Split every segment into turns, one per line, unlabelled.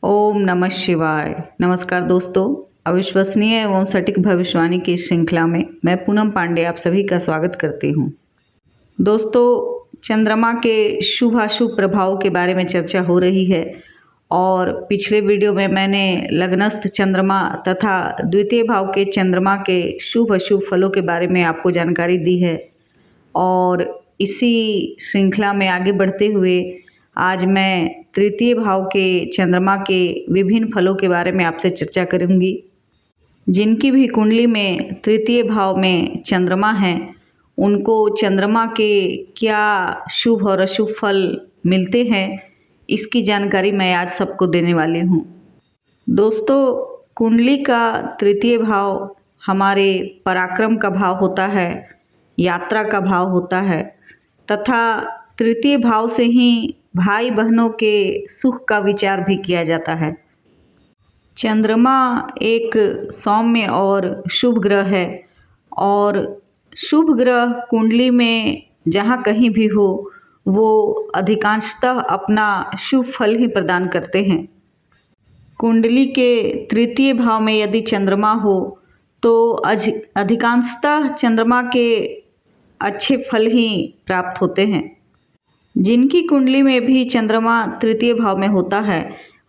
ओम नमः शिवाय। नमस्कार दोस्तों, अविश्वसनीय एवं सटीक भविष्यवाणी की इस श्रृंखला में मैं पूनम पांडे आप सभी का स्वागत करती हूँ। दोस्तों, चंद्रमा के शुभ अशुभ प्रभाव के बारे में चर्चा हो रही है और पिछले वीडियो में मैंने लग्नस्थ चंद्रमा तथा द्वितीय भाव के चंद्रमा के शुभ अशुभ फलों के बारे में आपको जानकारी दी है और इसी श्रृंखला में आगे बढ़ते हुए आज मैं तृतीय भाव के चंद्रमा के विभिन्न फलों के बारे में आपसे चर्चा करूंगी। जिनकी भी कुंडली में तृतीय भाव में चंद्रमा है उनको चंद्रमा के क्या शुभ और अशुभ फल मिलते हैं, इसकी जानकारी मैं आज सबको देने वाली हूँ। दोस्तों, कुंडली का तृतीय भाव हमारे पराक्रम का भाव होता है, यात्रा का भाव होता है तथा तृतीय भाव से ही भाई बहनों के सुख का विचार भी किया जाता है। चंद्रमा एक सौम्य और शुभ ग्रह है और शुभ ग्रह कुंडली में जहाँ कहीं भी हो वो अधिकांशतः अपना शुभ फल ही प्रदान करते हैं। कुंडली के तृतीय भाव में यदि चंद्रमा हो तो अधिकांशतः चंद्रमा के अच्छे फल ही प्राप्त होते हैं। जिनकी कुंडली में भी चंद्रमा तृतीय भाव में होता है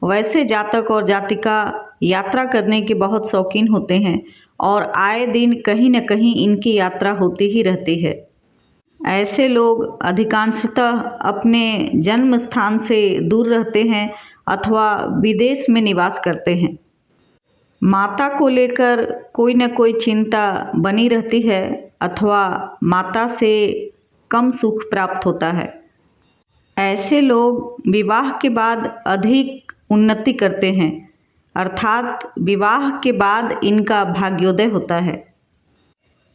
वैसे जातक और जातिका यात्रा करने के बहुत शौकीन होते हैं और आए दिन कहीं न कहीं इनकी यात्रा होती ही रहती है। ऐसे लोग अधिकांशतः अपने जन्म स्थान से दूर रहते हैं अथवा विदेश में निवास करते हैं। माता को लेकर कोई न कोई चिंता बनी रहती है अथवा माता से कम सुख प्राप्त होता है। ऐसे लोग विवाह के बाद अधिक उन्नति करते हैं, अर्थात विवाह के बाद इनका भाग्योदय होता है।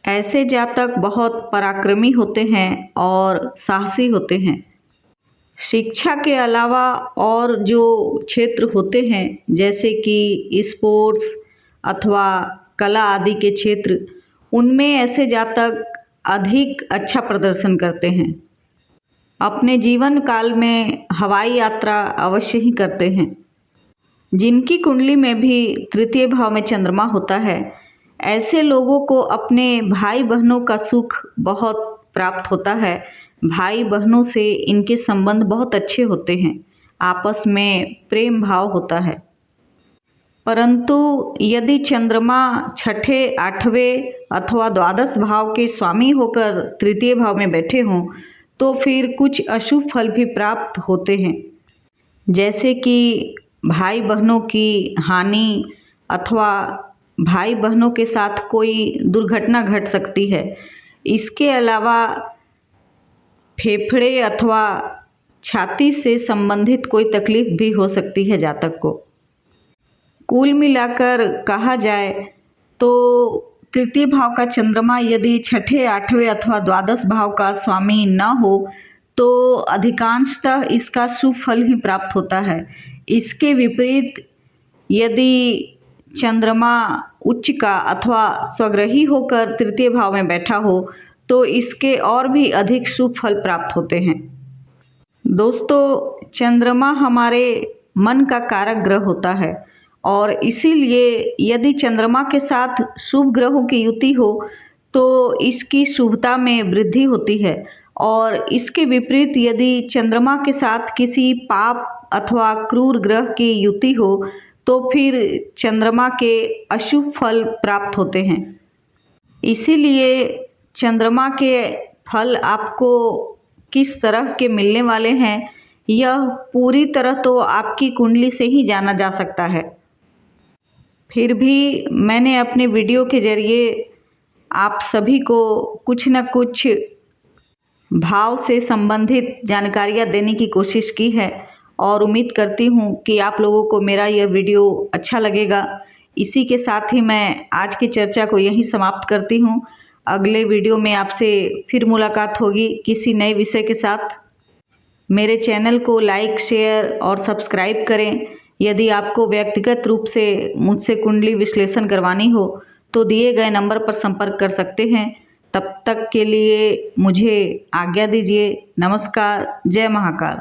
ऐसे जातक बहुत पराक्रमी होते हैं और साहसी होते हैं। शिक्षा के अलावा और जो क्षेत्र होते हैं जैसे कि स्पोर्ट्स अथवा कला आदि के क्षेत्र, उनमें ऐसे जातक अधिक अच्छा प्रदर्शन करते हैं। अपने जीवन काल में हवाई यात्रा अवश्य ही करते हैं। जिनकी कुंडली में भी तृतीय भाव में चंद्रमा होता है ऐसे लोगों को अपने भाई बहनों का सुख बहुत प्राप्त होता है। भाई बहनों से इनके संबंध बहुत अच्छे होते हैं, आपस में प्रेम भाव होता है। परंतु यदि चंद्रमा छठे, आठवें अथवा द्वादश भाव के स्वामी होकर तृतीय भाव में बैठे हों तो फिर कुछ अशुभ फल भी प्राप्त होते हैं, जैसे कि भाई बहनों की हानि अथवा भाई बहनों के साथ कोई दुर्घटना घट सकती है। इसके अलावा फेफड़े अथवा छाती से संबंधित कोई तकलीफ भी हो सकती है जातक को। कुल मिलाकर कहा जाए तो तृतीय भाव का चंद्रमा यदि छठे, आठवें अथवा द्वादश भाव का स्वामी न हो तो अधिकांशतः इसका शुभ फल ही प्राप्त होता है। इसके विपरीत यदि चंद्रमा उच्च का अथवा स्वग्रही होकर तृतीय भाव में बैठा हो तो इसके और भी अधिक शुभ फल प्राप्त होते हैं। दोस्तों, चंद्रमा हमारे मन का कारक ग्रह होता है और इसीलिए यदि चंद्रमा के साथ शुभ ग्रहों की युति हो तो इसकी शुभता में वृद्धि होती है और इसके विपरीत यदि चंद्रमा के साथ किसी पाप अथवा क्रूर ग्रह की युति हो तो फिर चंद्रमा के अशुभ फल प्राप्त होते हैं। इसीलिए चंद्रमा के फल आपको किस तरह के मिलने वाले हैं यह पूरी तरह तो आपकी कुंडली से ही जाना जा सकता है। फिर भी मैंने अपने वीडियो के जरिए आप सभी को कुछ न कुछ भाव से संबंधित जानकारियाँ देने की कोशिश की है और उम्मीद करती हूँ कि आप लोगों को मेरा यह वीडियो अच्छा लगेगा। इसी के साथ ही मैं आज की चर्चा को यहीं समाप्त करती हूँ। अगले वीडियो में आपसे फिर मुलाकात होगी किसी नए विषय के साथ। मेरे चैनल को लाइक, शेयर और सब्सक्राइब करें। यदि आपको व्यक्तिगत रूप से मुझसे कुंडली विश्लेषण करवानी हो तो दिए गए नंबर पर संपर्क कर सकते हैं। तब तक के लिए मुझे आज्ञा दीजिए। नमस्कार। जय महाकाल।